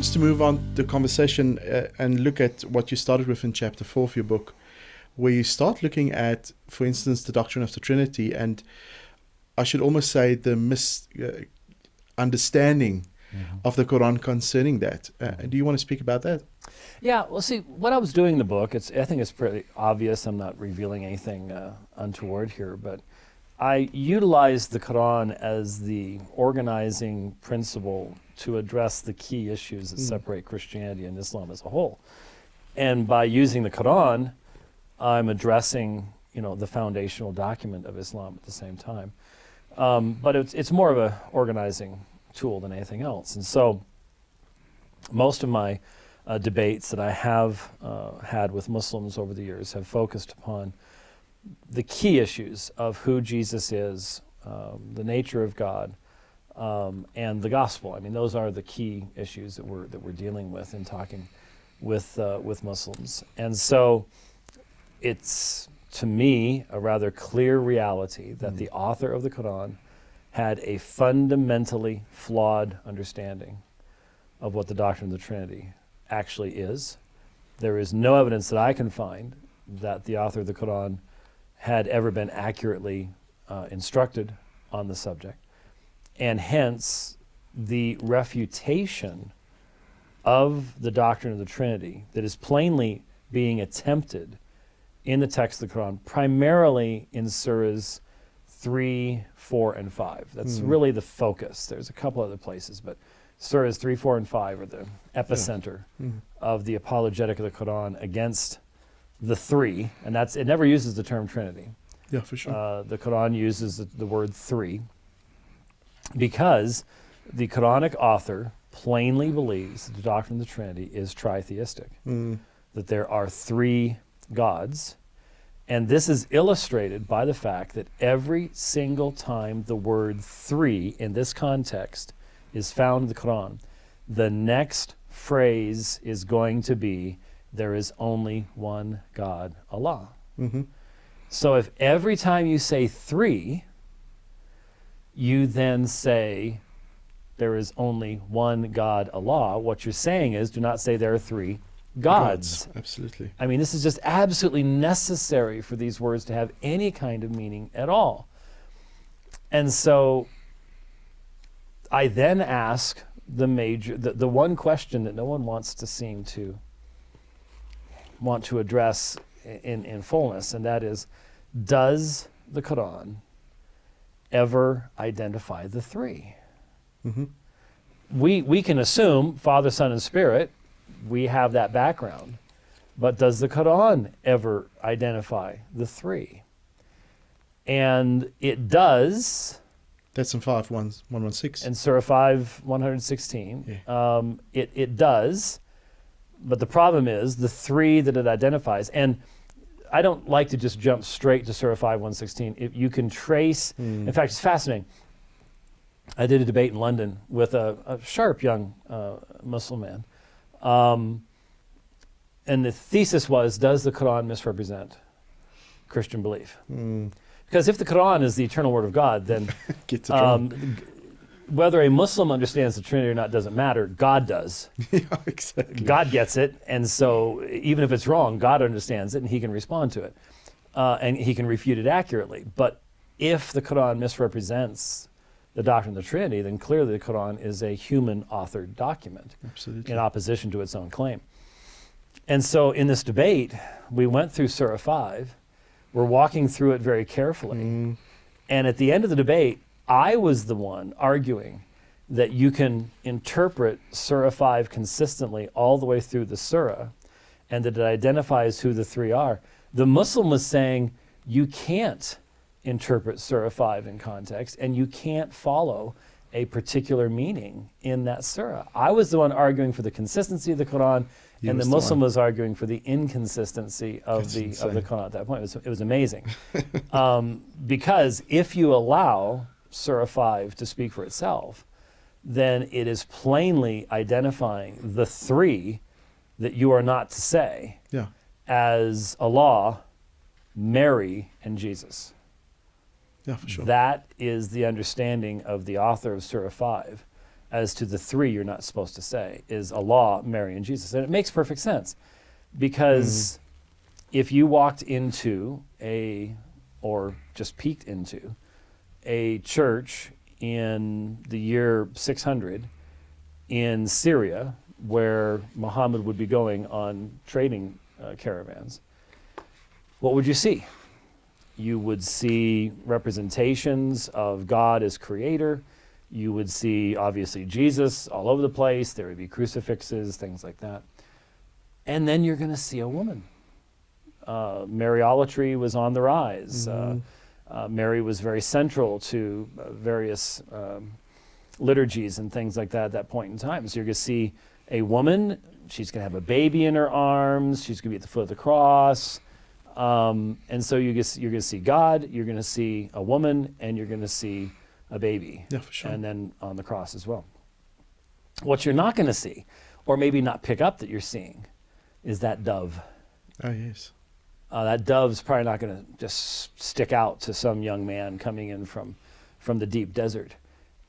us to move on the conversation and look at what you started with in chapter 4 of your book, where you start looking at, for instance, the doctrine of the Trinity, and I should almost say the misunderstanding of the Quran concerning that. Do you want to speak about that? Yeah, well, see, when I was doing the book, I think it's pretty obvious. I'm not revealing anything untoward here, but I utilized the Quran as the organizing principle to address the key issues that separate Christianity and Islam as a whole. And by using the Quran, I'm addressing, the foundational document of Islam at the same time. But it's more of a organizing tool than anything else. And so most of my debates that I have had with Muslims over the years have focused upon the key issues of who Jesus is, the nature of God, and the gospel. I mean, those are the key issues that we're dealing with in talking with Muslims. And so it's, to me, a rather clear reality that the author of the Quran had a fundamentally flawed understanding of what the doctrine of the Trinity actually is. There is no evidence that I can find that the author of the Quran had ever been accurately instructed on the subject. And hence, the refutation of the doctrine of the Trinity that is plainly being attempted in the text of the Quran, primarily in surahs 3, 4, and 5. That's really the focus. There's a couple other places, but surahs 3, 4, and 5 are the epicenter of the apologetic of the Quran against the three, and it never uses the term Trinity. Yeah, for sure. The Quran uses the word three because the Quranic author plainly believes that the doctrine of the Trinity is tritheistic, that there are three gods. And this is illustrated by the fact that every single time the word three in this context is found in the Quran, the next phrase is going to be, there is only one God, Allah. So if every time you say three, you then say, there is only one God, Allah, what you're saying is, do not say there are three gods. Absolutely. I mean, this is just absolutely necessary for these words to have any kind of meaning at all. And so I then ask the one question that no one wants to seem to want to address in fullness, and that is, does the Quran ever identify the three? We can assume Father, Son, and Spirit. We have that background. But does the Quran ever identify the three? And it does. That's in 5:116. In Surah 5:116. Yeah. It does. But the problem is the three that it identifies. And I don't like to just jump straight to Surah 5:116. If you can trace, in fact, it's fascinating. I did a debate in London with a sharp young Muslim man. And the thesis was, does the Quran misrepresent Christian belief? Because if the Quran is the eternal word of God, then whether a Muslim understands the Trinity or not doesn't matter. God does. Yeah, exactly. God gets it, and so even if it's wrong, God understands it, and he can respond to it. And he can refute it accurately. But if the Quran misrepresents the doctrine of the Trinity, then clearly the Quran is a human-authored document. Absolutely. In opposition to its own claim. And so in this debate, we went through Surah 5. We're walking through it very carefully. And at the end of the debate, I was the one arguing that you can interpret Surah 5 consistently all the way through the surah, and that it identifies who the three are. The Muslim was saying, you can't interpret Surah 5 in context, and you can't follow a particular meaning in that surah. I was the one arguing for the consistency of the Quran, and the Muslim was arguing for the inconsistency of the Quran at that point. It was amazing. Because if you allow Surah 5 to speak for itself, then it is plainly identifying the three that you are not to say as Allah, Mary, and Jesus. Yeah, for sure. That is the understanding of the author of Surah 5. as to the three you're not supposed to say is Allah, Mary, and Jesus. And it makes perfect sense because if you walked into or just peeked into a church in the year 600 in Syria, where Muhammad would be going on trading caravans, what would you see? You would see representations of God as creator. You would see, obviously, Jesus all over the place. There would be crucifixes, things like that. And then you're going to see a woman. Mariolatry was on the rise. Mary was very central to various liturgies and things like that at that point in time. So you're going to see a woman. She's going to have a baby in her arms. She's going to be at the foot of the cross. And so you're going to see God, you're going to see a woman, and you're going to see a baby. Yeah, for sure. And then on the cross as well. What you're not going to see, or maybe not pick up that you're seeing, is that dove. Oh, yes. That dove's probably not going to just stick out to some young man coming in from the deep desert.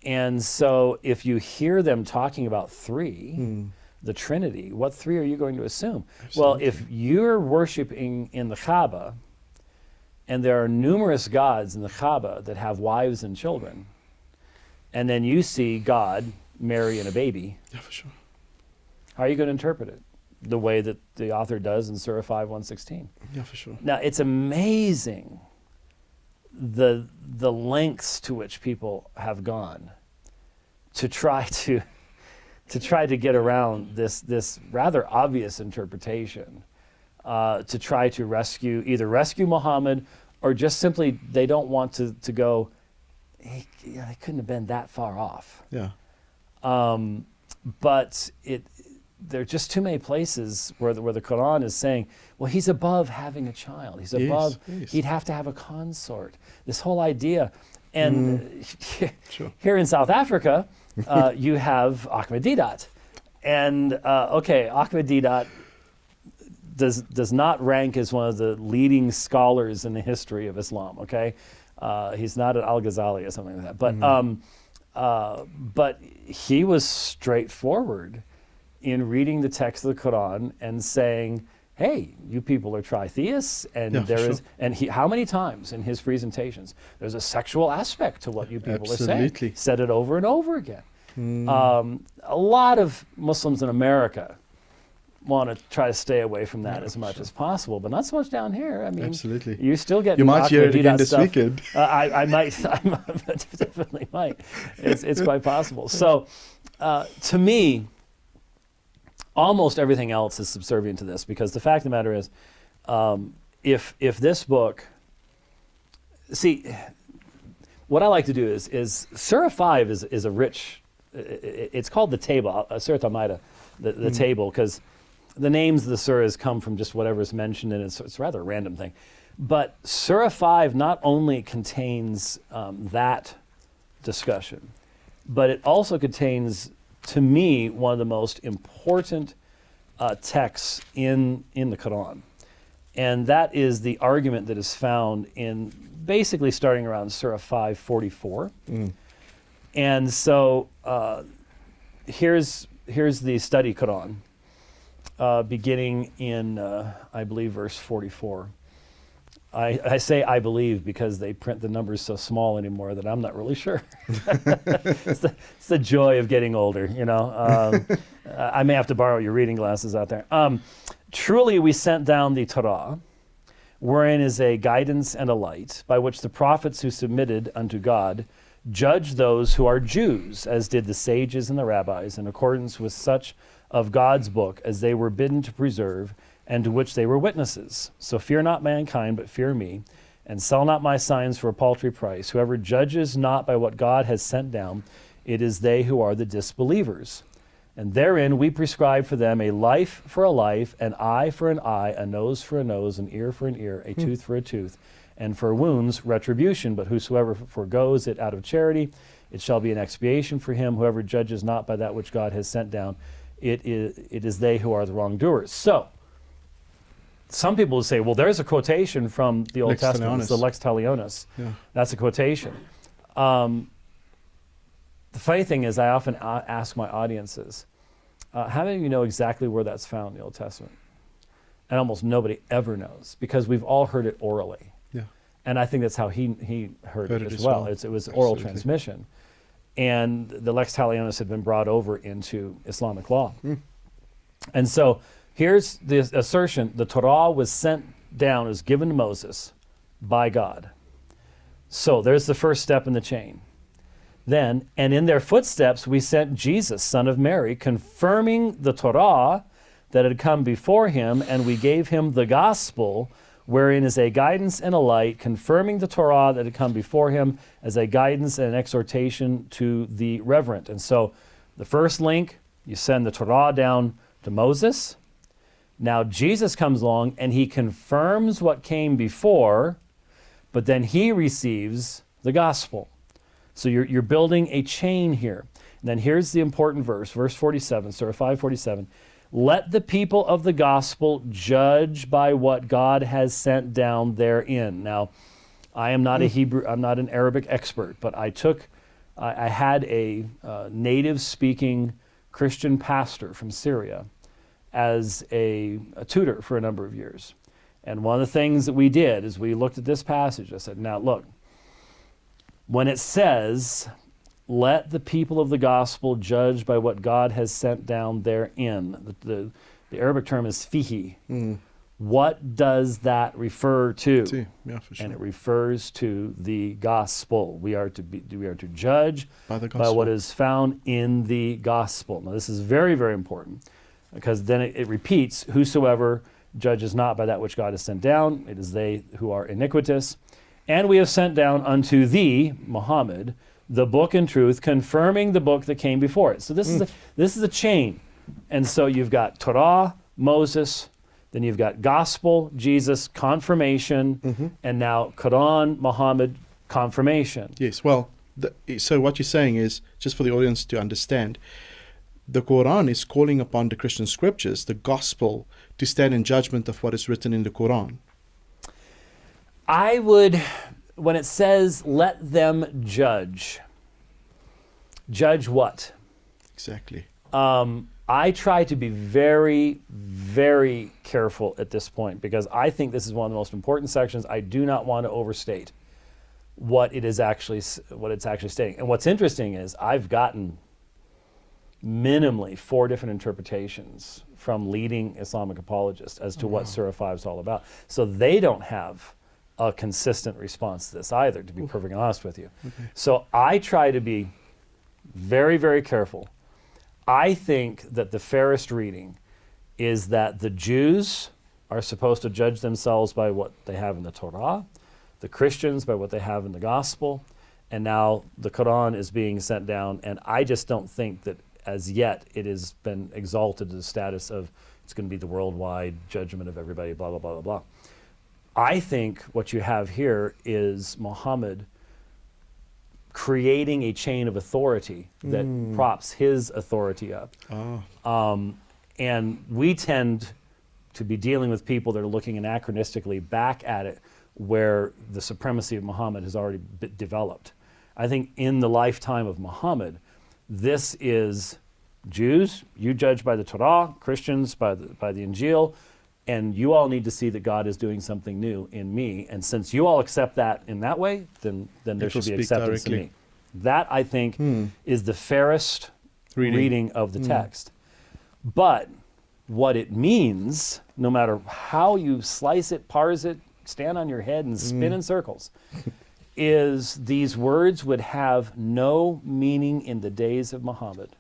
And so if you hear them talking about three, the Trinity, what three are you going to assume? Absolutely. Well, if you're worshiping in the Kaaba, and there are numerous gods in the Kaaba that have wives and children, and then you see God, Mary, and a baby, Yeah, for sure. how are you going to interpret it? The way that the author does in Surah 5:116. Yeah, for sure. Now, it's amazing the lengths to which people have gone to try to get around this rather obvious interpretation, to try to either rescue Muhammad or just simply they don't want to go, hey, yeah, they couldn't have been that far off. Yeah. But there are just too many places where the Qur'an is saying, well, he's above having a child. He's above, yes. He'd have to have a consort. This whole idea. And Sure. here in South Africa, you have Ahmadiyat. And Ahmadiyat does not rank as one of the leading scholars in the history of Islam, okay? He's not an Al-Ghazali or something like that. But he was straightforward in reading the text of the Quran and saying, hey, you people are tritheists, and how many times in his presentations there's a sexual aspect to what you people are saying. Said it over and over again. A lot of Muslims in America want to try to stay away from that as much as possible, but not so much down here. I mean, absolutely. You still get you might hear it again this weekend. I definitely might. It's quite possible. So, to me, almost everything else is subservient to this, because the fact of the matter is, if this book, see, what I like to do is Surah 5 is a rich, it's called the table, Surah Al-Ma'idah, the table, because the names of the surahs come from just whatever is mentioned, and it's rather a random thing. But Surah 5 not only contains that discussion, but it also contains, to me, one of the most important texts in the Quran. And that is the argument that is found in basically starting around Surah 5:44. And so here's the study Quran, beginning in, I believe, verse 44. I say I believe because they print the numbers so small anymore that I'm not really sure. It's the joy of getting older, you know. I may have to borrow your reading glasses out there. Truly we sent down the Torah, wherein is a guidance and a light, by which the prophets who submitted unto God judge those who are Jews, as did the sages and the rabbis, in accordance with such of God's book as they were bidden to preserve, and to which they were witnesses. So fear not mankind, but fear me, and sell not my signs for a paltry price. Whoever judges not by what God has sent down, it is they who are the disbelievers. And therein we prescribe for them a life for a life, an eye for an eye, a nose for a nose, an ear for an ear, a tooth for a tooth, and for wounds retribution. But whosoever forgoes it out of charity, it shall be an expiation for him. Whoever judges not by that which God has sent down, it is they who are the wrongdoers. So, some people will say, well, there's a quotation from the Old Lex Testament, Talionis. it's the Lex Talionis. Yeah. That's a quotation. The funny thing is, I often ask my audiences, how many of you know exactly where that's found in the Old Testament? And almost nobody ever knows, because we've all heard it orally. Yeah. And I think that's how he heard it as well. It was oral Absolutely. transmission. And the lex talionis had been brought over into Islamic law. And so here's the assertion: the Torah was sent down, was given to Moses by God. So there's the first step in the chain. Then, and in their footsteps we sent Jesus, son of Mary, confirming the Torah that had come before him, and we gave him the gospel, wherein is a guidance and a light, confirming the Torah that had come before him as a guidance and an exhortation to the reverent. And so the first link, you send the Torah down to Moses. Now Jesus comes along and he confirms what came before, but then he receives the gospel. So you're building a chain here. And then here's the important verse, verse 47, Surah 5:47. Let the people of the gospel judge by what God has sent down therein. Now, I am not a Hebrew, I'm not an Arabic expert, but I had a native-speaking Christian pastor from Syria as a tutor for a number of years. And one of the things that we did is we looked at this passage. I said, now look, when it says, let the people of the gospel judge by what God has sent down therein, the Arabic term is fihi. What does that refer to? Yeah, for sure. And it refers to the gospel. We are to judge by what is found in the gospel. Now this is very, very important, because then it repeats, whosoever judges not by that which God has sent down, it is they who are iniquitous. And we have sent down unto thee, Muhammad, the book and truth, confirming the book that came before it. So this is a chain. And so you've got Torah, Moses, then you've got gospel, Jesus, confirmation, and now Quran, Muhammad, confirmation. Yes, well, so what you're saying is, just for the audience to understand, the Quran is calling upon the Christian scriptures, the gospel, to stand in judgment of what is written in the Quran. I would, when it says, let them judge what? Exactly. I try to be very, very careful at this point, because I think this is one of the most important sections. I do not want to overstate what it's actually stating. And what's interesting is I've gotten minimally 4 different interpretations from leading Islamic apologists as to what Surah 5 is all about. So they don't have a consistent response to this either, to be perfectly honest with you. Okay. So I try to be very, very careful. I think that the fairest reading is that the Jews are supposed to judge themselves by what they have in the Torah, the Christians by what they have in the gospel, and now the Quran is being sent down, and I just don't think that as yet it has been exalted to the status of it's going to be the worldwide judgment of everybody, blah, blah, blah, blah, blah. I think what you have here is Muhammad creating a chain of authority that props his authority up. And we tend to be dealing with people that are looking anachronistically back at it, where the supremacy of Muhammad has already been developed. I think in the lifetime of Muhammad, this is Jews, you judge by the Torah, Christians by the Injil, and you all need to see that God is doing something new in me. And since you all accept that in that way, then there should be acceptance in me. That, I think, is the fairest reading of the text. But what it means, no matter how you slice it, parse it, stand on your head and spin in circles, is these words would have no meaning in the days of Muhammad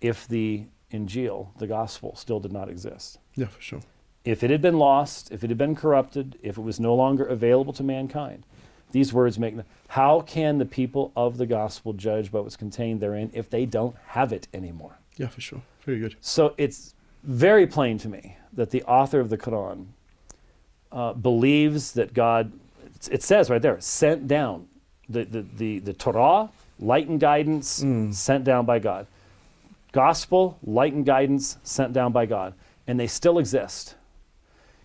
if the Injil, the gospel, still did not exist. Yeah, for sure. If it had been lost, if it had been corrupted, if it was no longer available to mankind, these words make... How can the people of the gospel judge by what's contained therein if they don't have it anymore? Yeah, for sure. Very good. So it's very plain to me that the author of the Quran believes that God, it says right there, sent down the Torah, light and guidance, sent down by God. Gospel, light and guidance, sent down by God. And they still exist.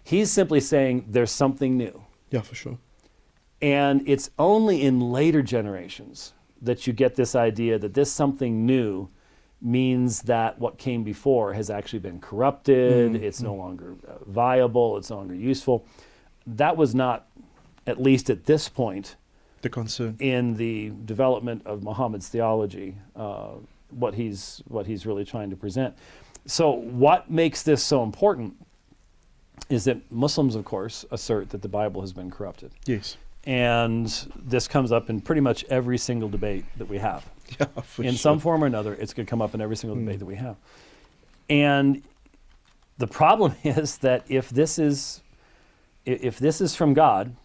He's simply saying there's something new. Yeah, for sure. And it's only in later generations that you get this idea that this something new means that what came before has actually been corrupted, it's no longer viable, it's no longer useful. That was not, at least at this point, the concern in the development of Muhammad's theology, what he's really trying to present. So what makes this so important is that Muslims, of course, assert that the Bible has been corrupted. Yes. And this comes up in pretty much every single debate that we have. Yeah, for In sure. some form or another, it's going to come up in every single debate that we have. And the problem is that if this is from God,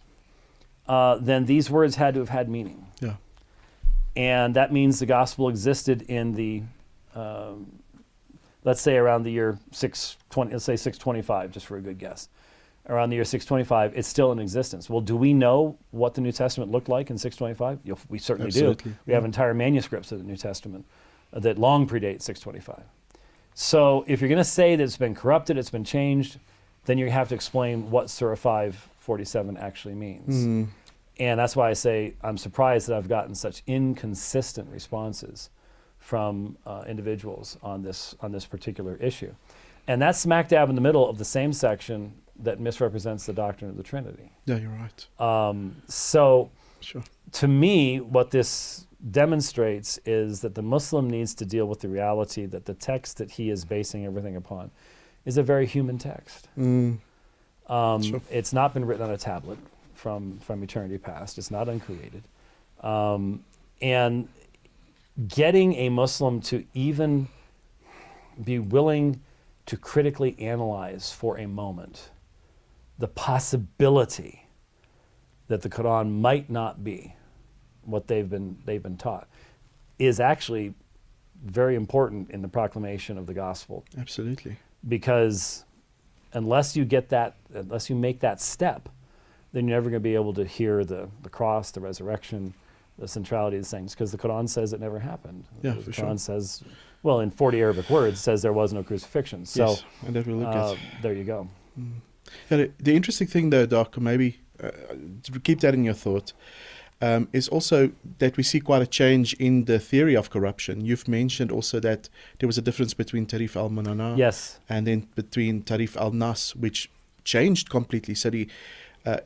then these words had to have had meaning. Yeah. And that means the gospel existed in the, let's say around the year 620, let's say 625, just for a good guess. Around the year 625, it's still in existence. Well, do we know what the New Testament looked like in 625? We certainly Absolutely. do. We have entire manuscripts of the New Testament that long predate 625. So if you're going to say that it's been corrupted, it's been changed, then you have to explain what Surah 5:47 actually means. And that's why I say I'm surprised that I've gotten such inconsistent responses from individuals on this particular issue. And that's smack dab in the middle of the same section that misrepresents the doctrine of the Trinity. Yeah, you're right. So Sure. to me, what this demonstrates is that the Muslim needs to deal with the reality that the text that he is basing everything upon is a very human text. Sure. It's not been written on a tablet from eternity past. It's not uncreated. And getting a Muslim to even be willing to critically analyze for a moment the possibility that the Qur'an might not be what they've been taught is actually very important in the proclamation of the gospel. Absolutely. Because unless you make that step, then you're never going to be able to hear the cross, the resurrection, the centrality of the things, because the Qur'an says it never happened. Yeah, the for Qur'an sure. says, well, in 40 Arabic words, says there was no crucifixion. So Yes, and that we'll look at. there you go. Yeah, the interesting thing, though, Doc, maybe to keep that in your thought, is also that we see quite a change in the theory of corruption. You've mentioned also that there was a difference between Tarif al-Munana Yes. and then between Tarif al-Nas, which changed completely. So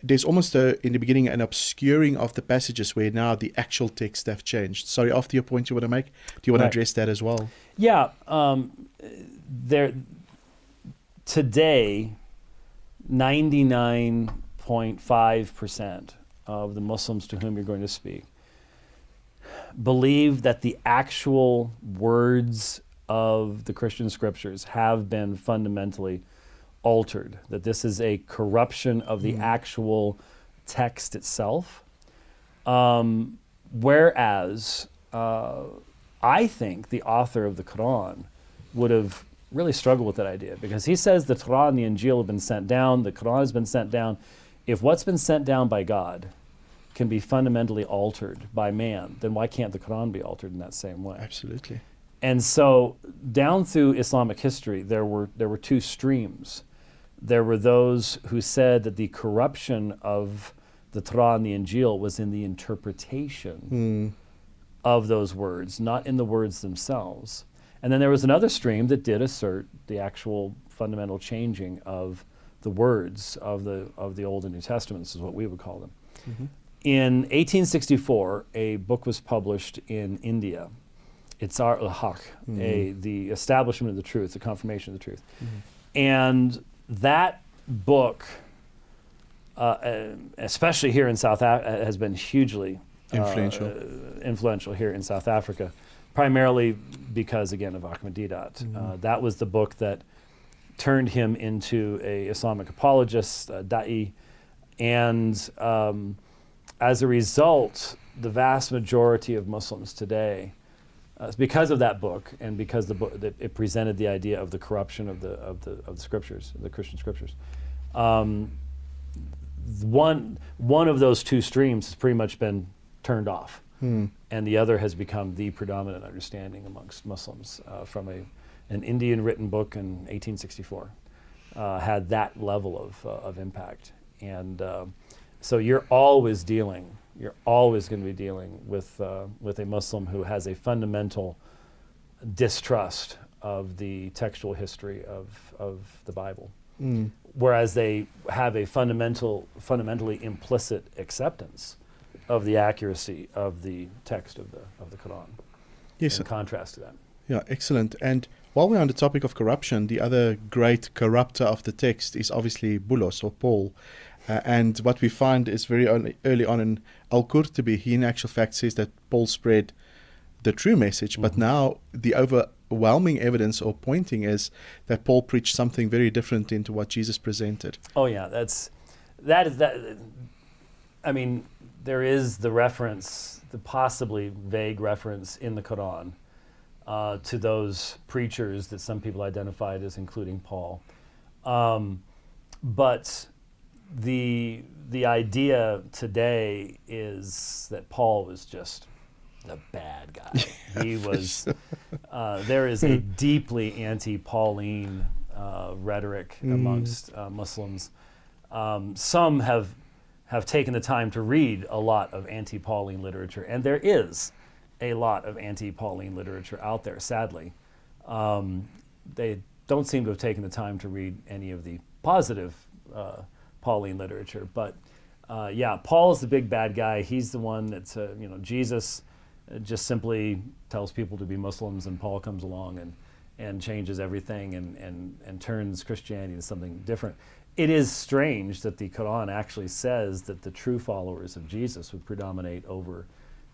there's almost, in the beginning, an obscuring of the passages where now the actual text have changed. Sorry, after your point you want to make, do you want Right. to address that as well? Yeah. Today, 99.5% of the Muslims to whom you're going to speak believe that the actual words of the Christian scriptures have been fundamentally altered, that this is a corruption of the actual text itself. Whereas I think the author of the Qur'an would have really struggled with that idea, because he says the Torah and the Injil have been sent down, the Qur'an has been sent down. If what's been sent down by God can be fundamentally altered by man, then why can't the Qur'an be altered in that same way? Absolutely. And so down through Islamic history, there were two streams. There were those who said that the corruption of the Torah and the Injil was in the interpretation of those words, not in the words themselves. And then there was another stream that did assert the actual fundamental changing of the words of the Old and New Testaments, is what we would call them. In 1864, a book was published in India. Itzar al-Haq, the establishment of the truth, the confirmation of the truth. And that book, especially here in South Africa, has been hugely influential here in South Africa, primarily because, again, of Ahmadiyya. That was the book that turned him into a Islamic apologist, da'i, and as a result, the vast majority of Muslims today, because of that book, and because the book that it presented the idea of the corruption of the scriptures, the Christian scriptures, one of those two streams has pretty much been turned off, and the other has become the predominant understanding amongst Muslims from an Indian written book in 1864. Had that level of impact, and so you're always dealing you're always going to be dealing with a Muslim who has a fundamental distrust of the textual history of the Bible, whereas they have a fundamentally implicit acceptance of the accuracy of the text of the Qur'an. Yes. In contrast to that. Yeah, excellent. And while we're on the topic of corruption, the other great corrupter of the text is obviously Bulus or Paul. And what we find is very early on in Al-Qurtubi, he in actual fact says that Paul spread the true message, but now the overwhelming evidence or pointing is that Paul preached something very different into what Jesus presented. Oh yeah, that. I mean, there is the reference, the possibly vague reference in the Quran to those preachers that some people identified as including Paul, but the idea today is that Paul was just the bad guy. Yeah, he was. Sure. There is a deeply anti-Pauline rhetoric amongst Muslims. Some have taken the time to read a lot of anti-Pauline literature, and there is a lot of anti-Pauline literature out there. Sadly, they don't seem to have taken the time to read any of the positive Pauline literature. But yeah, Paul is the big bad guy. He's the one that's Jesus just simply tells people to be Muslims, and Paul comes along and changes everything and turns Christianity into something different. It is strange that the Quran actually says that the true followers of Jesus would predominate over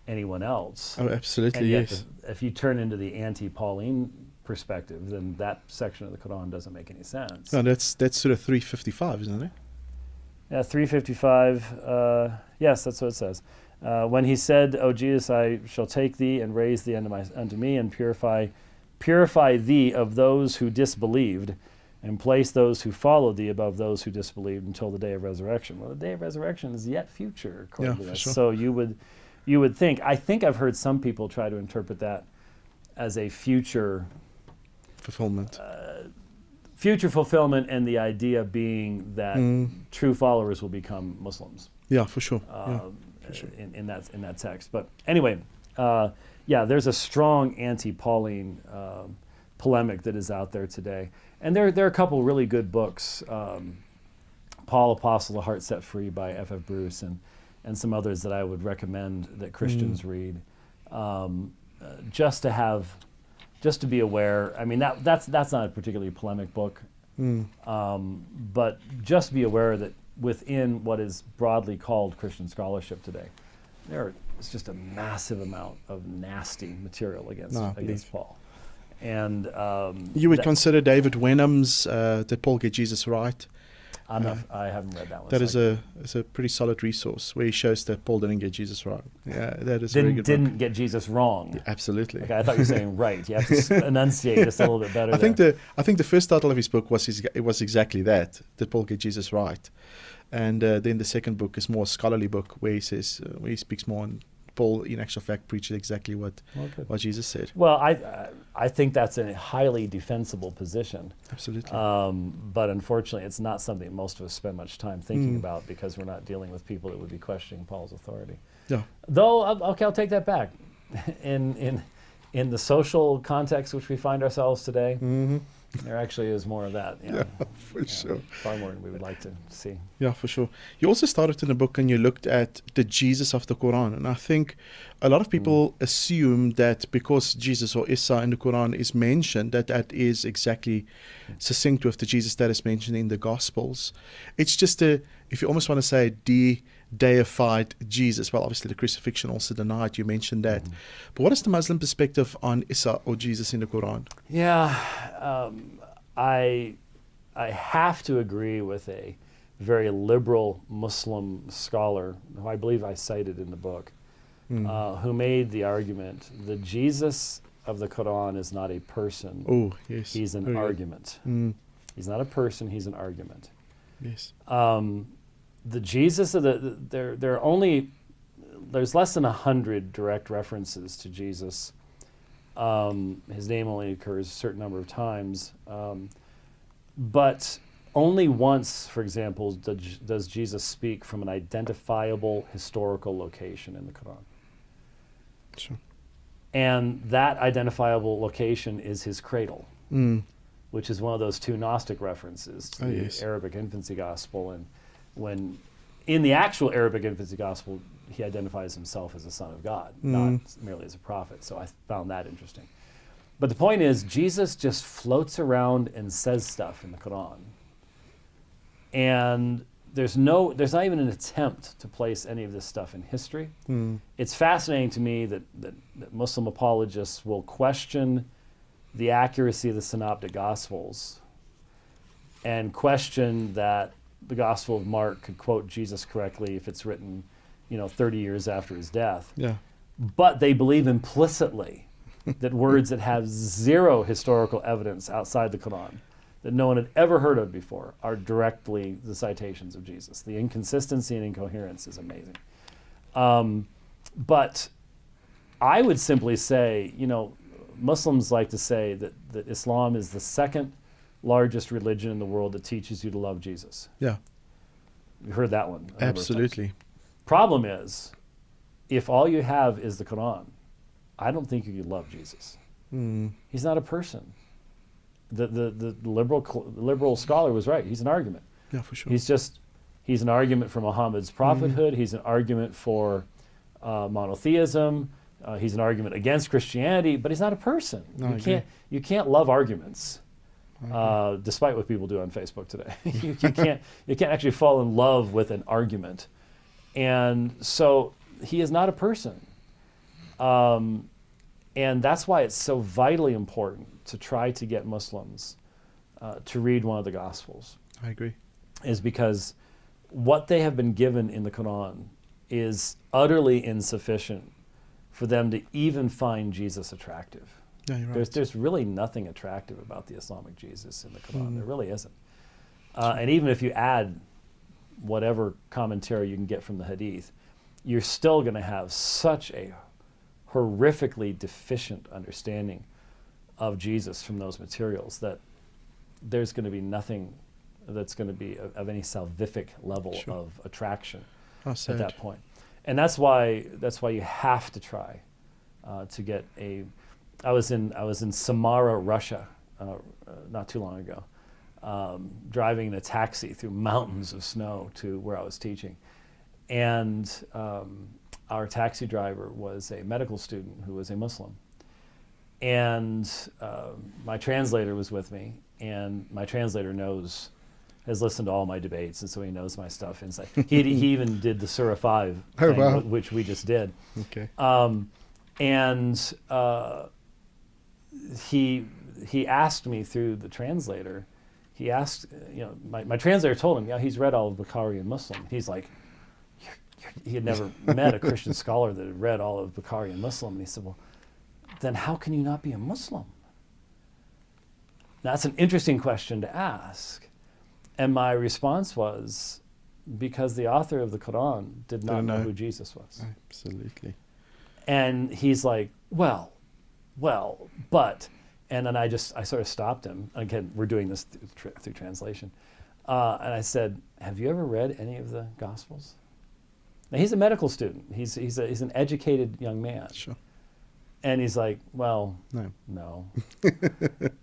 anyone else. Oh, absolutely, and yet yes. If you turn into the anti-Pauline perspective, then that section of the Quran doesn't make any sense. No, that's sort of 355, isn't it? Yeah, 355. Yes, that's what it says. When he said, "O Jesus, I shall take thee and raise thee unto me and purify thee of those who disbelieved, and place those who followed thee above those who disbelieved until the day of resurrection." Well, the day of resurrection is yet future, according to for this. sure. So you would think. I think I've heard some people try to interpret that as a future Fulfillment. fulfillment, and the idea being that true followers will become Muslims. Yeah, for sure. In that text. But anyway, yeah, there's a strong anti-Pauline polemic that is out there today, and there are a couple really good books. Paul, Apostle, The Heart Set Free by F.F. Bruce, and some others that I would recommend that Christians read, just to be aware. I mean, that's not a particularly polemic book, but just be aware that within what is broadly called Christian scholarship today, it's just a massive amount of nasty material against Paul. And you would consider David Wenham's Did Paul Get Jesus Right? I haven't read that one. That is a pretty solid resource where he shows that Paul didn't get Jesus right. Yeah, that is a very good book. Didn't get Jesus wrong. Yeah, absolutely. Okay, I thought you were saying right. You have to enunciate just a little bit better. I think the first title of his book was exactly that. Did Paul get Jesus right? And then the second book is more a scholarly book where he says where he speaks more on Paul in actual fact preaches exactly what Jesus said. Well, I think that's a highly defensible position. Absolutely. But unfortunately, it's not something most of us spend much time thinking about, because we're not dealing with people that would be questioning Paul's authority. Yeah. Though, I'll take that back. In the social context which we find ourselves today, there actually is more of that. Yeah, for sure. Far more than we would like to see. Yeah, for sure. You also started in the book and you looked at the Jesus of the Quran. And I think a lot of people assume that because Jesus or Isa in the Quran is mentioned, that is exactly succinct with the Jesus that is mentioned in the Gospels. It's just if you almost want to say, deified Jesus. Well, obviously the crucifixion also denied. You mentioned that. But what is the Muslim perspective on Isa or Jesus in the Quran? Yeah, I have to agree with a very liberal Muslim scholar, who I believe I cited in the book, who made the argument that Jesus of the Quran is not a person. Oh, yes. He's an argument. He's not a person, he's an argument. Yes. The Jesus of there's less than 100 direct references to Jesus. His name only occurs a certain number of times. But only once, for example, does Jesus speak from an identifiable historical location in the Quran. Sure. And that identifiable location is his cradle, which is one of those two Gnostic references to the Arabic infancy gospel. And when in the actual Arabic infancy gospel, he identifies himself as the Son of God, not merely as a prophet. So I found that interesting. But the point is, Jesus just floats around and says stuff in the Quran. And there's not even an attempt to place any of this stuff in history. It's fascinating to me that Muslim apologists will question the accuracy of the Synoptic Gospels and question that the Gospel of Mark could quote Jesus correctly if it's written, 30 years after his death. Yeah. But they believe implicitly that words that have zero historical evidence outside the Quran, that no one had ever heard of before, are directly the citations of Jesus. The inconsistency and incoherence is amazing. But I would simply say, Muslims like to say that Islam is the second largest religion in the world that teaches you to love Jesus. Yeah. You heard that one. Absolutely. Problem is, if all you have is the Quran, I don't think you could love Jesus. He's not a person. The liberal scholar was right. He's an argument. Yeah, for sure. He's an argument for Muhammad's prophethood. He's an argument for monotheism. He's an argument against Christianity, but he's not a person. No, you can't love arguments, despite what people do on Facebook today. you can't actually fall in love with an argument, and so he is not a person. And that's why it's so vitally important to try to get Muslims to read one of the Gospels. I agree. Is because what they have been given in the Quran is utterly insufficient for them to even find Jesus attractive. Yeah, you're right. There's really nothing attractive about the Islamic Jesus in the Quran. There really isn't. And even if you add whatever commentary you can get from the Hadith, you're still going to have such a horrifically deficient understanding of Jesus from those materials that there's going to be nothing that's going to be of any salvific level of attraction at that point. And that's why you have to try to get a. I was in Samara, Russia, not too long ago, driving in a taxi through mountains of snow to where I was teaching, and our taxi driver was a medical student who was a Muslim. And my translator was with me, and my translator has listened to all my debates, and so he knows my stuff inside. He even did the Surah 5 thing, which we just did. Okay. And he asked me through the translator, he asked, my translator told him, he's read all of Bukhari and Muslim. He's like, he had never met a Christian scholar that had read all of Bukhari and Muslim. And he said, well, then how can you not be a Muslim? Now, that's an interesting question to ask. And my response was, because the author of the Quran did not know who Jesus was. Absolutely. And he's like, well, but, and then I sort of stopped him. Again, we're doing this through translation. And I said, have you ever read any of the Gospels? Now, he's a medical student. He's an educated young man. Sure. And he's like, well, no.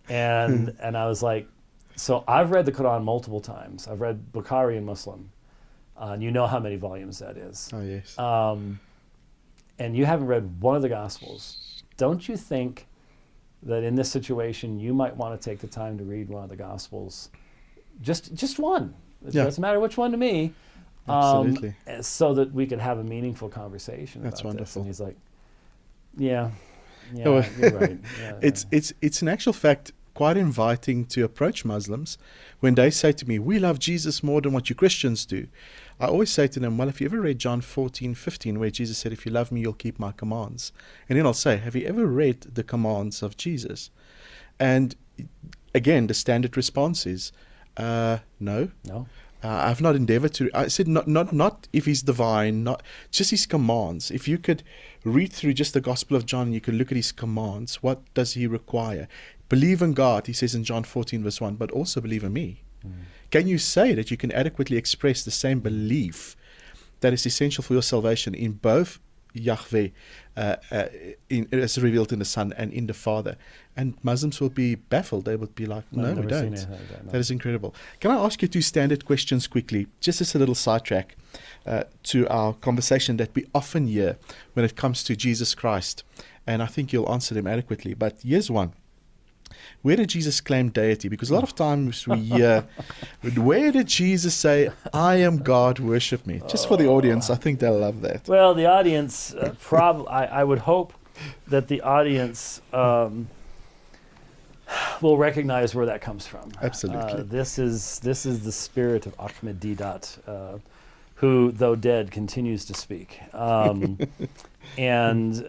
and I was like, so I've read the Quran multiple times. I've read Bukhari and Muslim. And you know how many volumes that is. Oh, yes. And you haven't read one of the Gospels. Don't you think that in this situation you might want to take the time to read one of the Gospels? Just one. It doesn't matter which one to me. Absolutely. So that we could have a meaningful conversation That's about wonderful. this. And he's like, yeah, you're right. Yeah, it's in actual fact quite inviting to approach Muslims when they say to me, we love Jesus more than what you Christians do. I always say to them, well, have you ever read John 14:15, where Jesus said, if you love me, you'll keep my commands? And then I'll say, have you ever read the commands of Jesus? And again, the standard response is, no. I've not endeavored to. I said, not if he's divine, not just his commands. If you could read through just the Gospel of John and you could look at his commands, what does he require? Believe in God, he says in John 14 verse 1, but also believe in me. Can you say that you can adequately express the same belief that is essential for your salvation in both Yahweh, as revealed in the Son and in the Father? And Muslims will be baffled. They would be like, no, we don't. That is incredible. Can I ask you two standard questions quickly, just as a little sidetrack to our conversation that we often hear when it comes to Jesus Christ? And I think you'll answer them adequately. But here's one. Where did Jesus claim deity? Because a lot of times we hear, where did Jesus say, I am God, worship me? Just for the audience, I think they'll love that. Well, the audience, I would hope that the audience will recognize where that comes from. Absolutely. This is the spirit of Ahmed Deedat, who, though dead, continues to speak. And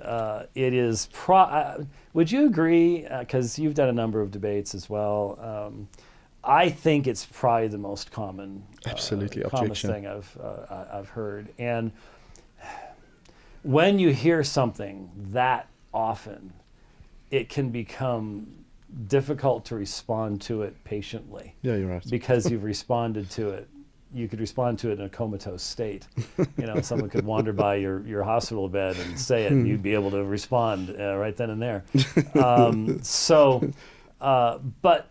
it is... would you agree, because you've done a number of debates as well, I think it's probably the most common, common thing I've heard. And when you hear something that often, it can become difficult to respond to it patiently. Yeah, you're right. Because you've responded to it. You could respond to it in a comatose state. Someone could wander by your hospital bed and say it, and you'd be able to respond right then and there. But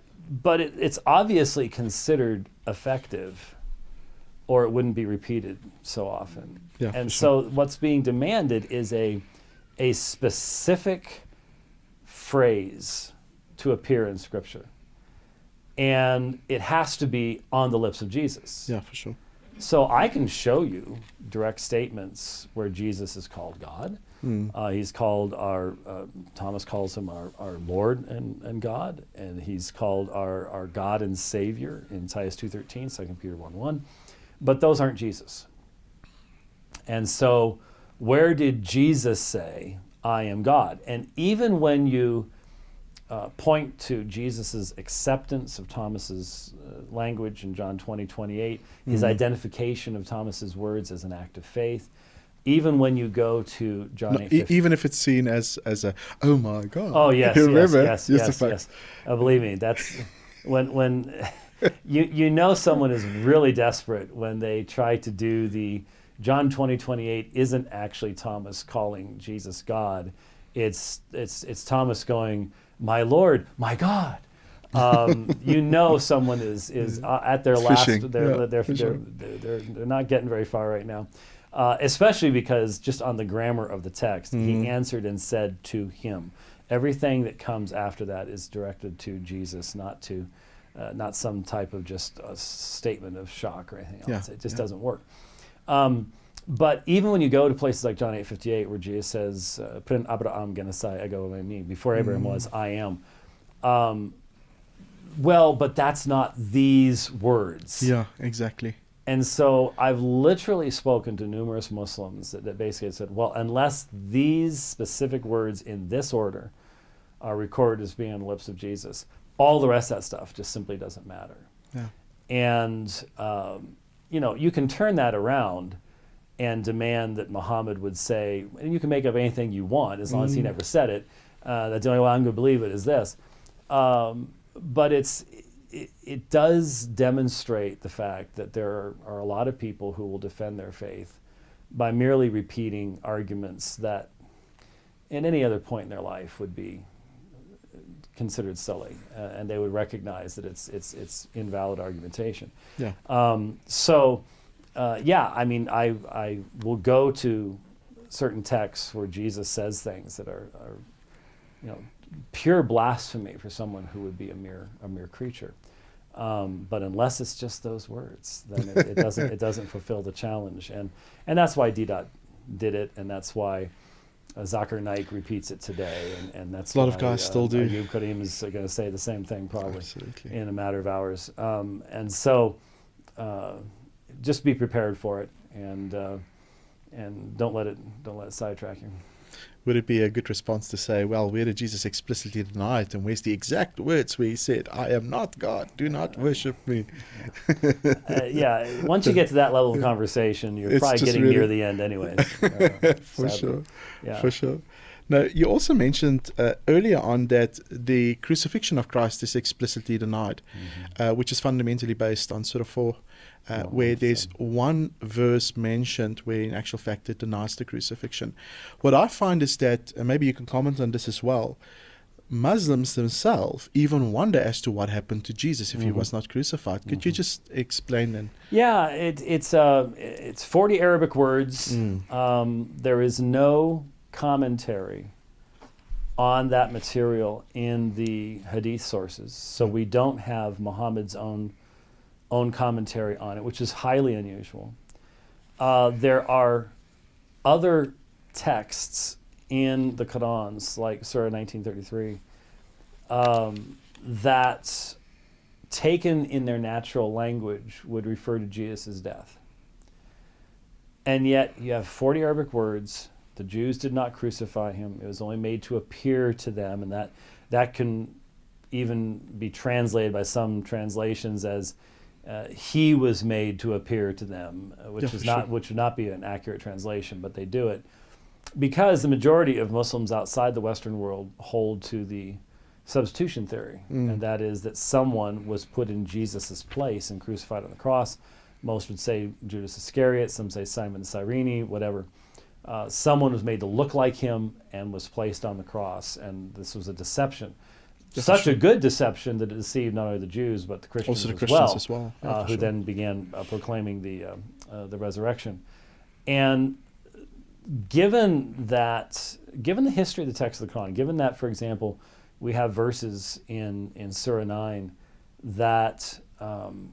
it's obviously considered effective, or it wouldn't be repeated so often. Yeah, and so what's being demanded is a specific phrase to appear in Scripture. And it has to be on the lips of Jesus. Yeah, for sure. So I can show you direct statements where Jesus is called God. He's called Thomas calls him our Lord and God. And he's called our God and Savior in Titus 2:13, 2 Peter 1:1. But those aren't Jesus. And so where did Jesus say, I am God? And even when you point to Jesus' acceptance of Thomas's language in John 20:28, his identification of Thomas's words as an act of faith. Even when you go to John 8:15, even if it's seen as a, oh my God. Oh yes, yes. Believe me, that's when you know someone is really desperate when they try to do the John 20:28 isn't actually Thomas calling Jesus God. It's Thomas going, my Lord, my God. Someone is at their last. They're not getting very far right now, especially because just on the grammar of the text, he answered and said to him. Everything that comes after that is directed to Jesus, not some type of just a statement of shock or anything else. It just doesn't work. But even when you go to places like John 8:58, where Jesus says, "Prin Abraham genasai ego me," before Abraham was, I am. But that's not these words. Yeah, exactly. And so I've literally spoken to numerous Muslims that basically said, well, unless these specific words in this order are recorded as being on the lips of Jesus, all the rest of that stuff just simply doesn't matter. Yeah. And, you can turn that around and demand that Muhammad would say, and you can make up anything you want as long as he never said it, that the only way I'm going to believe it is this. But it does demonstrate the fact that there are a lot of people who will defend their faith by merely repeating arguments that in any other point in their life would be considered silly, and they would recognize that it's invalid argumentation. Yeah. I will go to certain texts where Jesus says things that are pure blasphemy for someone who would be a mere creature. But unless it's just those words, then it doesn't fulfill the challenge, and that's why Deedat did it, and that's why Zakir Naik repeats it today, and that's a lot of guys still do. Ayub Karim is going to say the same thing probably. Absolutely. In a matter of hours, and so just be prepared for it, and don't let it sidetrack you. Would it be a good response to say, well, where did Jesus explicitly deny it, and where's the exact words where he said, I am not God, do not worship me? Once you get to that level of conversation, you're probably getting near the end anyways. For sure. Now, you also mentioned earlier on that the crucifixion of Christ is explicitly denied, which is fundamentally based on Surah 4, where there's one verse mentioned where in actual fact it denies the crucifixion. What I find is that, and maybe you can comment on this as well, Muslims themselves even wonder as to what happened to Jesus if he was not crucified. Could you just explain then? Yeah, it's 40 Arabic words. There is no commentary on that material in the hadith sources, so we don't have Muhammad's own commentary on it, which is highly unusual. There are other texts in the Qur'ans, like Surah 1933, that taken in their natural language would refer to Jesus' death. And yet you have 40 Arabic words. The Jews did not crucify him. It was only made to appear to them, and that can even be translated by some translations as he was made to appear to them, which would not be an accurate translation, but they do it because the majority of Muslims outside the Western world hold to the substitution theory, and that is that someone was put in Jesus' place and crucified on the cross. Most would say Judas Iscariot, some say Simon the Cyrene, whatever. Someone was made to look like him and was placed on the cross, and this was a deception. Such a good deception that it deceived not only the Jews but the Christians, as well. Who then began proclaiming the resurrection. And given the history of the text of the Quran, given that, for example, we have verses in Surah 9 that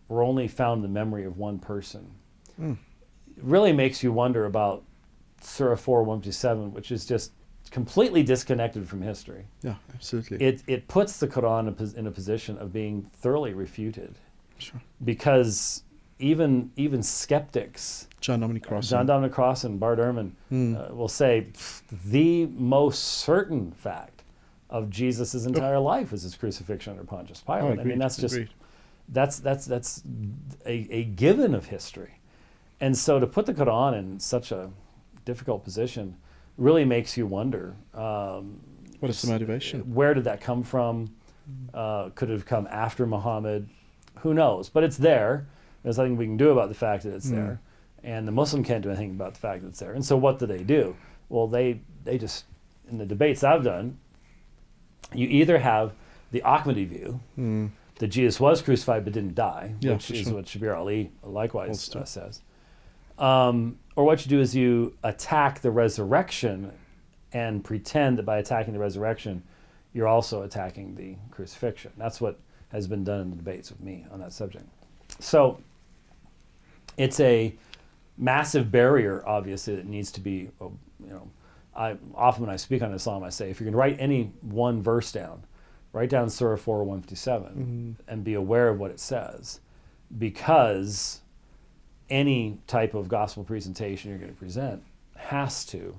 were only found in the memory of one person, it really makes you wonder about Surah 4, 1-7, which is just completely disconnected from history. Yeah, absolutely. It puts the Quran in a position of being thoroughly refuted. Sure. Because even skeptics, John Dominic Crossan, Bart Ehrman, will say the most certain fact of Jesus' entire life was his crucifixion under Pontius Pilate. I mean, that's a given of history. And so to put the Quran in such a difficult position really makes you wonder. What is the motivation? Where did that come from? Could it have come after Muhammad? Who knows? But it's there. There's nothing we can do about the fact that it's there. And the Muslim can't do anything about the fact that it's there. And so what do? Well, they just, in the debates I've done, you either have the Ahmadi view, that Jesus was crucified but didn't die, which is what Shabir Ali likewise says. Or what you do is you attack the resurrection and pretend that by attacking the resurrection, you're also attacking the crucifixion. That's what has been done in the debates with me on that subject. So it's a massive barrier, obviously, that needs to be, often when I speak on Islam, I say, if you're going to write any one verse down, write down Surah 4, 1-7, and be aware of what it says, because any type of gospel presentation you're going to present has to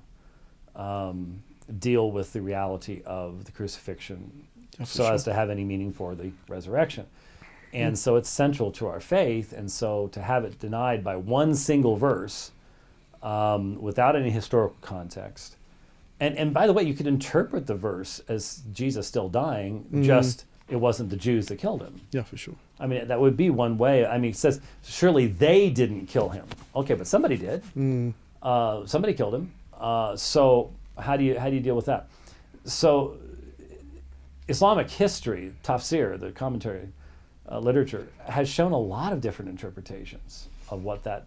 deal with the reality of the crucifixion as to have any meaning for the resurrection. And so it's central to our faith, and so to have it denied by one single verse without any historical context. And by the way, you could interpret the verse as Jesus still dying, just it wasn't the Jews that killed him. Yeah, for sure. I mean, that would be one way. I mean, it says, surely they didn't kill him. Okay, but somebody did. Somebody killed him. So how do you deal with that? So Islamic history, tafsir, the commentary literature, has shown a lot of different interpretations of what that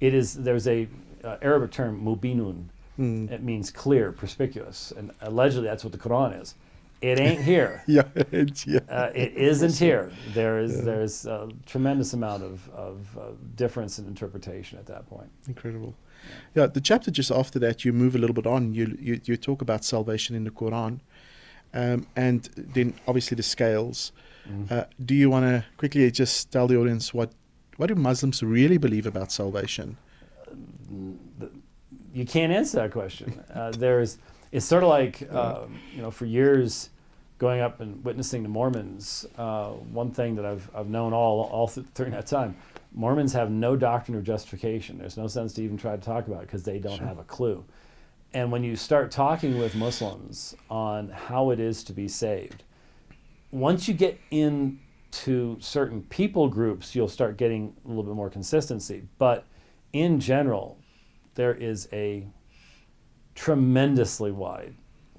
it is. There's a Arabic term, mubinun. It means clear, perspicuous, and allegedly that's what the Quran is. It ain't here. It isn't here. There's a tremendous amount of difference in interpretation at that point. Incredible. Yeah, the chapter just after that, you move a little bit on. You talk about salvation in the Quran, and then obviously the scales. Do you want to quickly just tell the audience what do Muslims really believe about salvation? You can't answer that question. It's sort of like for years, going up and witnessing the Mormons. One thing that I've known all during that time, Mormons have no doctrine of justification. There's no sense to even try to talk about it because they don't have a clue. And when you start talking with Muslims on how it is to be saved, once you get into certain people groups, you'll start getting a little bit more consistency. But in general, there is a tremendously wide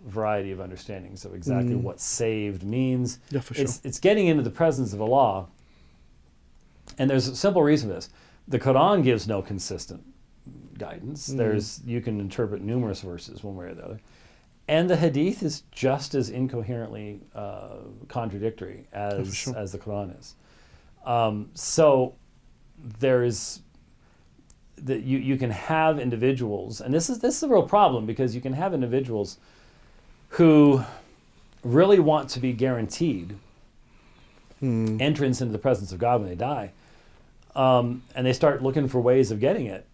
variety of understandings of exactly what saved means. Yeah, for sure. It's getting into the presence of Allah. And there's a simple reason for this. The Quran gives no consistent guidance. You can interpret numerous verses one way or the other. And the Hadith is just as incoherently contradictory as the Quran is. So there's you can have individuals, and this is a real problem, because you can have individuals who really want to be guaranteed entrance into the presence of God when they die, and they start looking for ways of getting it.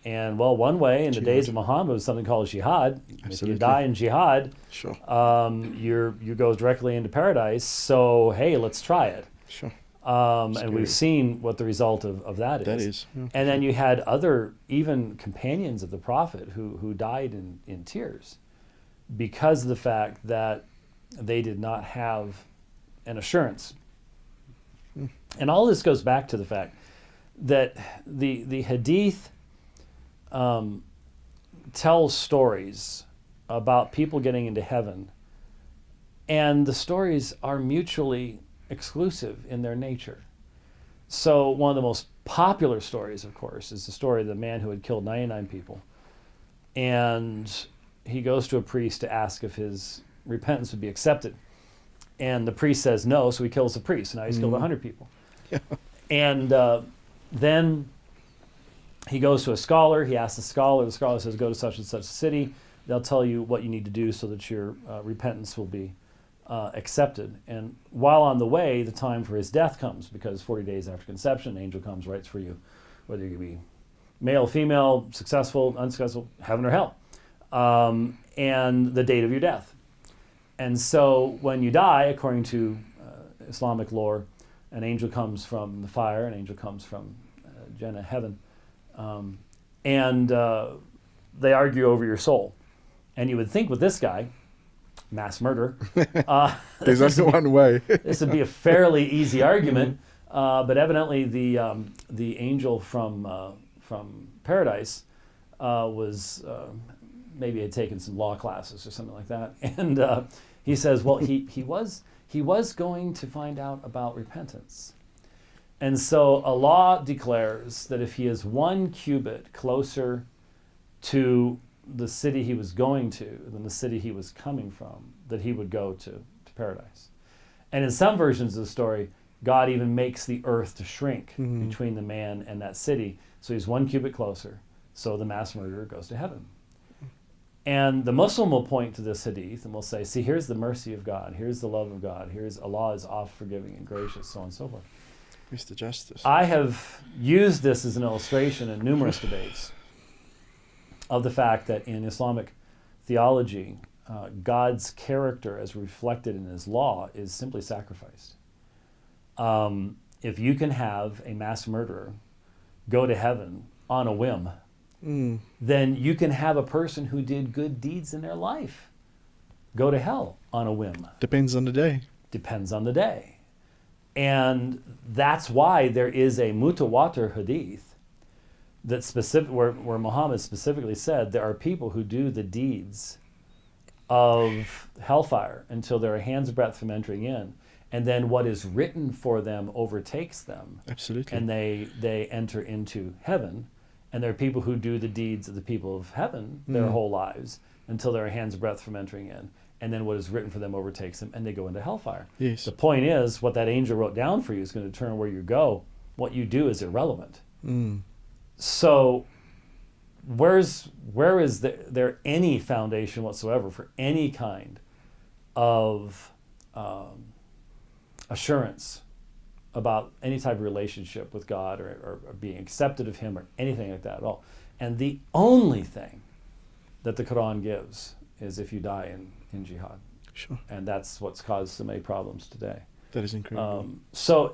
And well, one way in the days of Muhammad was something called jihad. Absolutely. If you die in jihad, Sure. you go directly into paradise. So hey, let's try it. Sure. And we've seen what the result of that is. That is. Yeah. And then you had other, even companions of the Prophet who died in tears because of the fact that they did not have an assurance. And all this goes back to the fact that the Hadith tells stories about people getting into heaven, and the stories are mutually exclusive in their nature. So one of the most popular stories, of course, is the story of the man who had killed 99 people. And he goes to a priest to ask if his repentance would be accepted. And the priest says no, so he kills the priest. And now he's killed 100 people. Yeah. And then he goes to a scholar. He asks the scholar says, go to such and such a city. They'll tell you what you need to do so that your repentance will be accepted. And while on the way, the time for his death comes, because 40 days after conception, an angel comes, writes for you, whether you be male, female, successful, unsuccessful, heaven or hell, and the date of your death. And so when you die, according to Islamic lore, an angel comes from the fire, an angel comes from Jannah, heaven, and they argue over your soul. And you would think with this guy, mass murder, There's only one way. this would be a fairly easy argument, but evidently the angel from paradise was maybe had taken some law classes or something like that, and he says, well, he was going to find out about repentance, and so Allah declares that if he is 1 cubit closer to the city he was going to than the city he was coming from, that he would go to paradise. And in some versions of the story, God even makes the earth to shrink between the man and that city, so he's 1 cubit closer, so the mass murderer goes to heaven. And the Muslim will point to this hadith and will say, see, here's the mercy of God, here's the love of God, here's Allah is oft forgiving and gracious, so on and so forth. Here's the justice. I have used this as an illustration in numerous debates of the fact that in Islamic theology, God's character as reflected in his law is simply sacrificed. If you can have a mass murderer go to heaven on a whim, then you can have a person who did good deeds in their life go to hell on a whim. Depends on the day. Depends on the day. And that's why there is a mutawatir hadith that where Muhammad specifically said there are people who do the deeds of hellfire until they're a hand's breadth from entering in, and then what is written for them overtakes them. Absolutely. And they enter into heaven. And there are people who do the deeds of the people of heaven their whole lives until they're a hand's breadth from entering in. And then what is written for them overtakes them, and they go into hellfire. Yes. The point is, what that angel wrote down for you is going to determine where you go. What you do is irrelevant. So where is there any foundation whatsoever for any kind of assurance about any type of relationship with God or being accepted of him or anything like that at all? And the only thing that the Quran gives is if you die in jihad. Sure. And that's what's caused so many problems today. That is incredible. So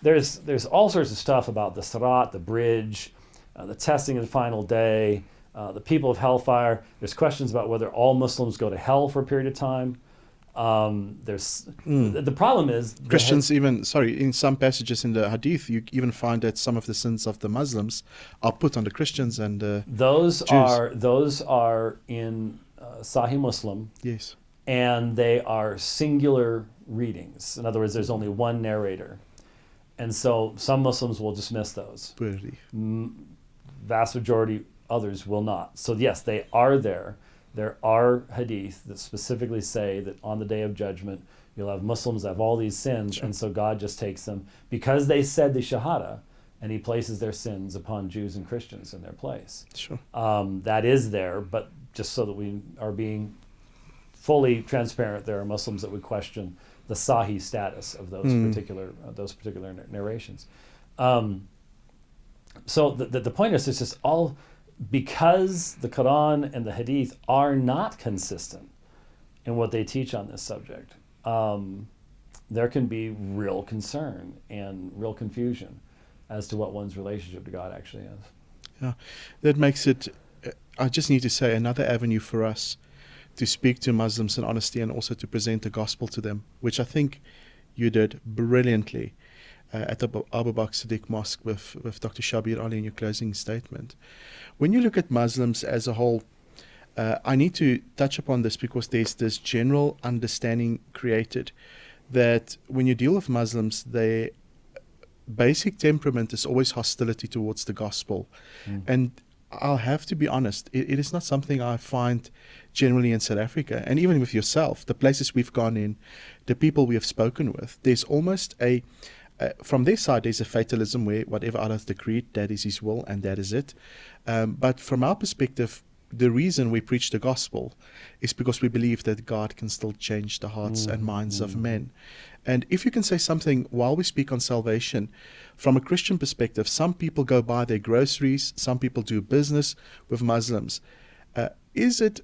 there's all sorts of stuff about the Sirat, the bridge, the testing of the final day, the people of hellfire. There's questions about whether all Muslims go to hell for a period of time. The problem is Christians in some passages in the Hadith, you even find that some of the sins of the Muslims are put on the Christians and those Jews. are in Sahih Muslim. Yes. And they are singular readings. In other words, there's only one narrator. And so some Muslims will dismiss those. Really? Vast majority, others will not. So yes, they are there. There are hadith that specifically say that on the day of judgment, you'll have Muslims that have all these sins, Sure. and so God just takes them because they said the Shahada, and he places their sins upon Jews and Christians in their place. Sure. That is there, but just so that we are being fully transparent, there are Muslims that would question the Sahih status of those particular narrations. So the point is, it's just all because the Quran and the Hadith are not consistent in what they teach on this subject. There can be real concern and real confusion as to what one's relationship to God actually is. Yeah, that makes it, I just need to say, another avenue for us to speak to Muslims in honesty and also to present the gospel to them, which I think you did brilliantly at the Abu Bakr Siddiq Mosque with Dr. Shabir Ali in your closing statement. When you look at Muslims as a whole, I need to touch upon this because there's this general understanding created that when you deal with Muslims, their basic temperament is always hostility towards the gospel. And I'll have to be honest, it is not something I find generally in South Africa, and even with yourself, the places we've gone in, the people we have spoken with, there's almost from their side, there's a fatalism where whatever Allah has decreed, that is His will and that is it. But from our perspective, the reason we preach the gospel is because we believe that God can still change the hearts and minds of men. And if you can say something while we speak on salvation, from a Christian perspective, some people go buy their groceries, some people do business with Muslims. Is it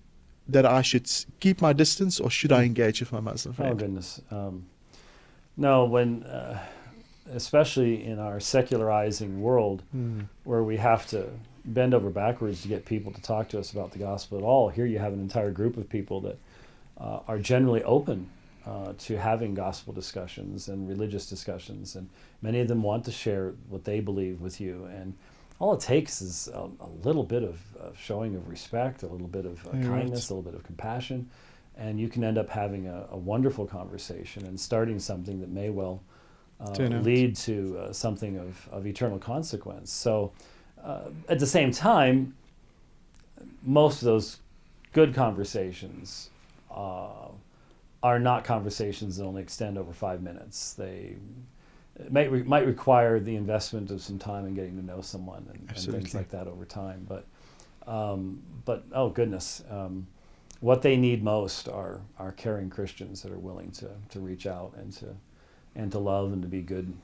that I should keep my distance or should I engage with my Muslim friend? Oh, goodness. No, when, especially in our secularizing world where we have to bend over backwards to get people to talk to us about the gospel at all, here you have an entire group of people that are generally open to having gospel discussions and religious discussions, and many of them want to share what they believe with you, and all it takes is a little bit of showing of respect, a little bit of kindness, a little bit of compassion, and you can end up having a wonderful conversation and starting something that may well lead to something of eternal consequence. So at the same time, most of those good conversations are not conversations that only extend over 5 minutes. They might require the investment of some time in getting to know someone and things like that over time. But oh goodness, what they need most are caring Christians that are willing to reach out and to love and to be good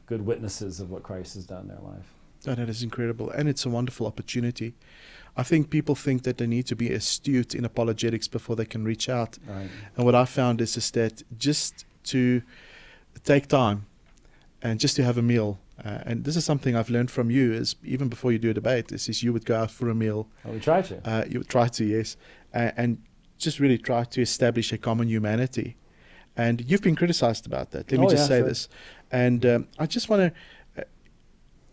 witnesses of what Christ has done in their life. Oh, that is incredible, and it's a wonderful opportunity. I think people think that they need to be astute in apologetics before they can reach out. Right. And what I found is that just to take time and just to have a meal, and this is something I've learned from you, is even before you do a debate, is you would go out for a meal. Oh, we try to. You would try to, yes, and just really try to establish a common humanity. And you've been criticized about that. Let me just say this. And I just want to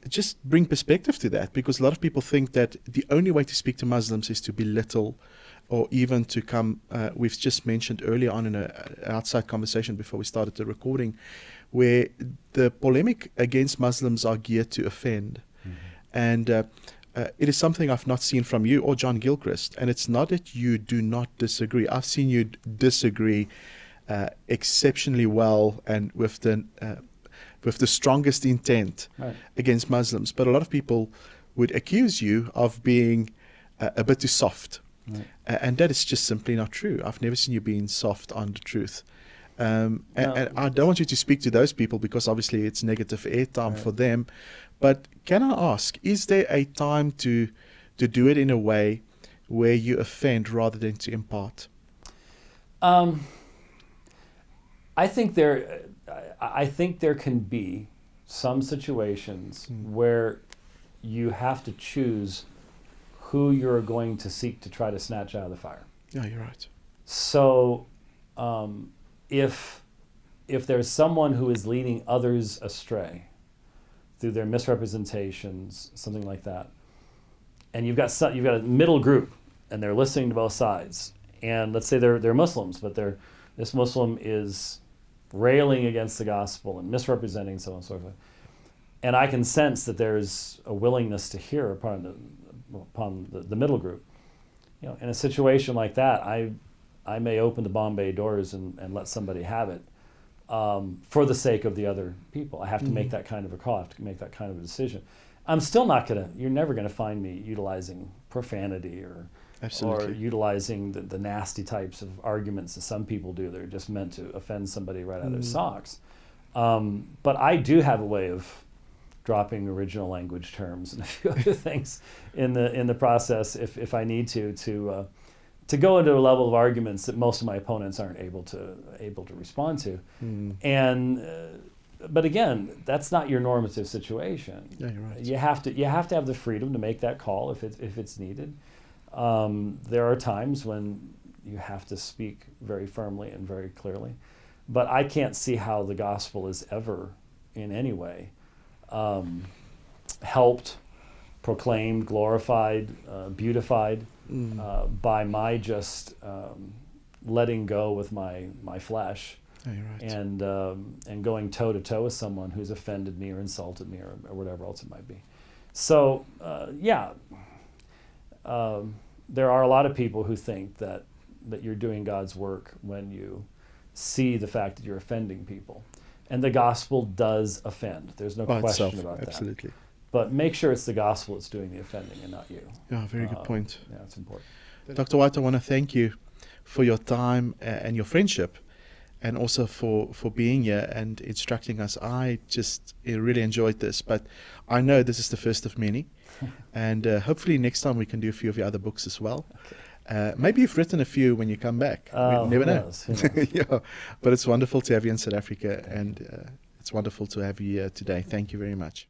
just bring perspective to that, because a lot of people think that the only way to speak to Muslims is to belittle or even to come, we've just mentioned earlier on in an outside conversation before we started the recording, where the polemic against Muslims are geared to offend. And it is something I've not seen from you or John Gilchrist. And it's not that you do not disagree. I've seen you disagree exceptionally well and with the strongest intent against Muslims. But a lot of people would accuse you of being a bit too soft. And that is just simply not true. I've never seen you being soft on the truth. And I don't want you to speak to those people because obviously it's negative airtime for them. But can I ask, is there a time to do it in a way where you offend rather than to impart? I think there can be some situations where you have to choose who you're going to seek to try to snatch out of the fire. Yeah, you're right. So if there's someone who is leading others astray through their misrepresentations, something like that, and you've got a middle group, and they're listening to both sides, and let's say they're Muslims, but this Muslim is railing against the gospel and misrepresenting so on and so forth, and I can sense that there's a willingness to hear upon the middle group. You know, in a situation like that, I may open the Bombay doors and let somebody have it for the sake of the other people. I have to make that kind of a call. I have to make that kind of a decision. I'm still not you're never going to find me utilizing profanity or utilizing the nasty types of arguments that some people do. They're just meant to offend somebody right out of their socks. But I do have a way of dropping original language terms and a few other things in the process if I need to go into a level of arguments that most of my opponents aren't able to respond to. And but again, that's not your normative situation. Yeah, you're right. You have to have the freedom to make that call if it's needed. There are times when you have to speak very firmly and very clearly, but I can't see how the gospel is ever in any way helped, proclaimed, glorified, beautified by my just letting go with my flesh. Yeah, you're right. And going toe to toe with someone who's offended me or insulted me or whatever else it might be. So there are a lot of people who think that you're doing God's work when you see the fact that you're offending people, and the gospel does offend. There's no question about that. Absolutely. But make sure it's the gospel that's doing the offending and not you. Yeah, very good point. Yeah, it's important. Dr. White, I want to thank you for your time and your friendship, and also for being here and instructing us. I just really enjoyed this, but I know this is the first of many. And hopefully next time we can do a few of your other books as well. Okay. Maybe you've written a few when you come back. We never know. Who knows? Yeah, but it's wonderful to have you in South Africa, and it's wonderful to have you here today. Thank you very much.